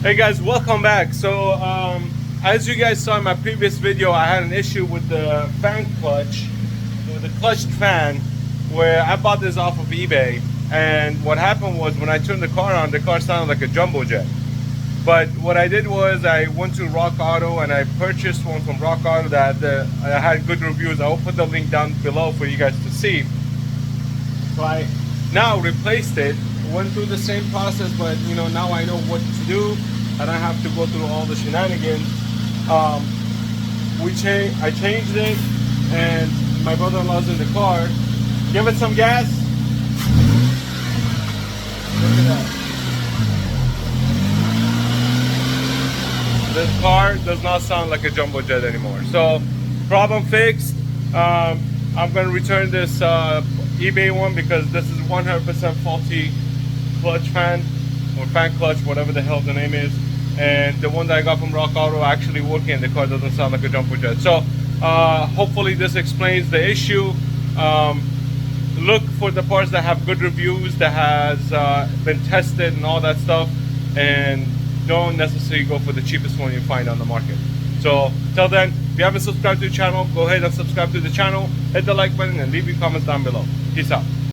Hey guys, welcome back. As you guys saw in my previous video, I had an issue with the fan clutch, with the clutched fan, where I bought this off of eBay. And what happened was when I turned the car on, the car sounded like a jumbo jet. But what I did was I went to Rock Auto and I purchased one from Rock Auto that I had good reviews. I will put the link down below for you guys to see. So I now replaced it, went through the same process, but now I know what to do. I don't have to go through all the shenanigans. I changed it, and my brother-in-law's in the car. Give it some gas. Look at that. This car does not sound like a jumbo jet anymore. So, problem fixed. I'm gonna return this eBay one because this is 100% faulty clutch fan or fan clutch, whatever the hell the name is. And the one that I got from Rock Auto actually working, and the car doesn't sound like a jumbo jet. So hopefully this explains the issue. Look for the parts that have good reviews, that has been tested and all that stuff, and don't necessarily go for the cheapest one you find on the market. So till then, if you haven't subscribed to the channel, go ahead and subscribe to the channel, hit the like button, and leave your comments down below. Peace out.